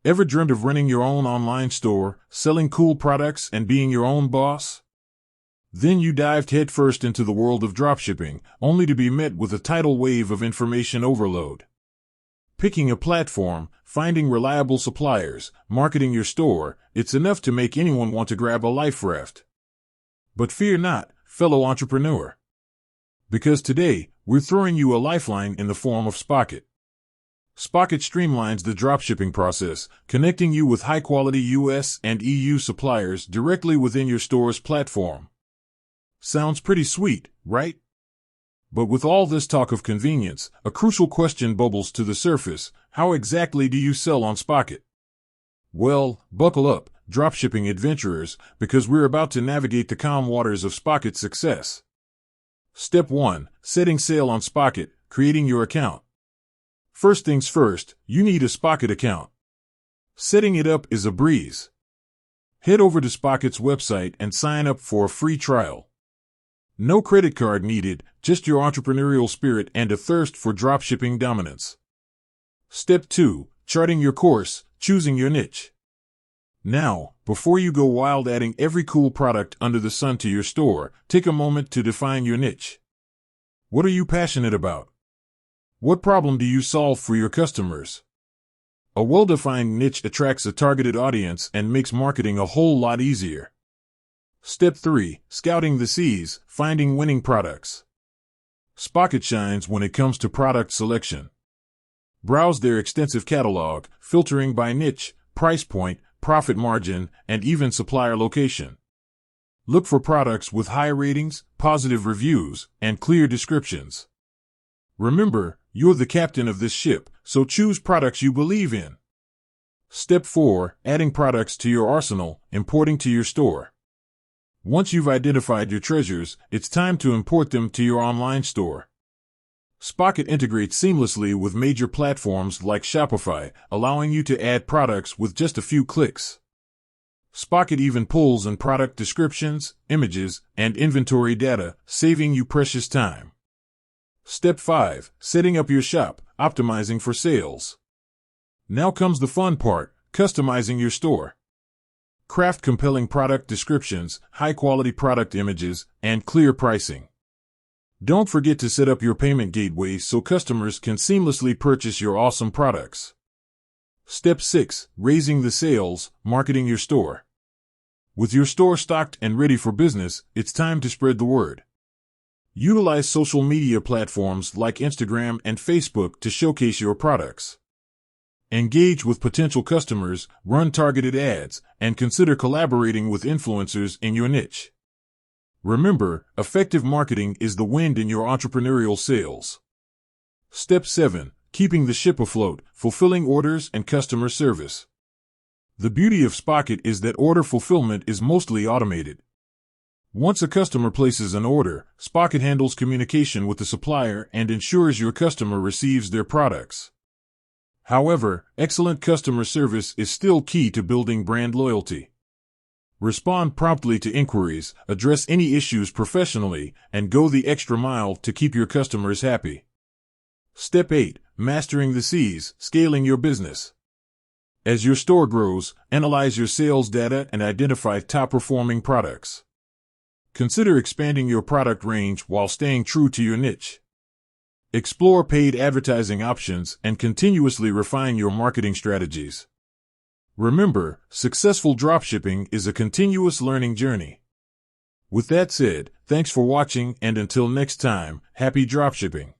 Ever dreamt of running your own online store, selling cool products, and being your own boss? Then you dived headfirst into the world of dropshipping, only to be met with a tidal wave of information overload. Picking a platform, finding reliable suppliers, marketing your store, it's enough to make anyone want to grab a life raft. But fear not, fellow entrepreneur. Because today, we're throwing you a lifeline in the form of Spocket. Spocket streamlines the dropshipping process, connecting you with high-quality US and EU suppliers directly within your store's platform. Sounds pretty sweet, right? But with all this talk of convenience, a crucial question bubbles to the surface: how exactly do you sell on Spocket? Well, buckle up, dropshipping adventurers, because we're about to navigate the calm waters of Spocket's success. Step 1. Setting sail on Spocket, creating your account. First things first, you need a Spocket account. Setting it up is a breeze. Head over to Spocket's website and sign up for a free trial. No credit card needed, just your entrepreneurial spirit and a thirst for dropshipping dominance. Step 2. Charting your course, choosing your niche. Now, before you go wild adding every cool product under the sun to your store, take a moment to define your niche. What are you passionate about? What problem do you solve for your customers? A well-defined niche attracts a targeted audience and makes marketing a whole lot easier. Step 3. Scouting the seas, finding winning products. Spocket shines when it comes to product selection. Browse their extensive catalog, filtering by niche, price point, profit margin, and even supplier location. Look for products with high ratings, positive reviews, and clear descriptions. Remember, you're the captain of this ship, so choose products you believe in. Step 4. Adding products to your arsenal, importing to your store. Once you've identified your treasures, it's time to import them to your online store. Spocket integrates seamlessly with major platforms like Shopify, allowing you to add products with just a few clicks. Spocket even pulls in product descriptions, images, and inventory data, saving you precious time. Step 5. Setting up your shop, optimizing for sales. Now comes the fun part, customizing your store. Craft compelling product descriptions, high-quality product images, and clear pricing. Don't forget to set up your payment gateway so customers can seamlessly purchase your awesome products. Step 6. Raising the sales, marketing your store. With your store stocked and ready for business, it's time to spread the word. Utilize social media platforms like Instagram and Facebook to showcase your products. Engage with potential customers, run targeted ads, and consider collaborating with influencers in your niche. Remember, effective marketing is the wind in your entrepreneurial sails. Step 7. Keeping the ship afloat, fulfilling orders and customer service. The beauty of Spocket is that order fulfillment is mostly automated. Once a customer places an order, Spocket handles communication with the supplier and ensures your customer receives their products. However, excellent customer service is still key to building brand loyalty. Respond promptly to inquiries, address any issues professionally, and go the extra mile to keep your customers happy. Step 8. Mastering the seas, scaling your business. As your store grows, analyze your sales data and identify top-performing products. Consider expanding your product range while staying true to your niche. Explore paid advertising options and continuously refine your marketing strategies. Remember, successful dropshipping is a continuous learning journey. With that said, thanks for watching, and until next time, happy dropshipping.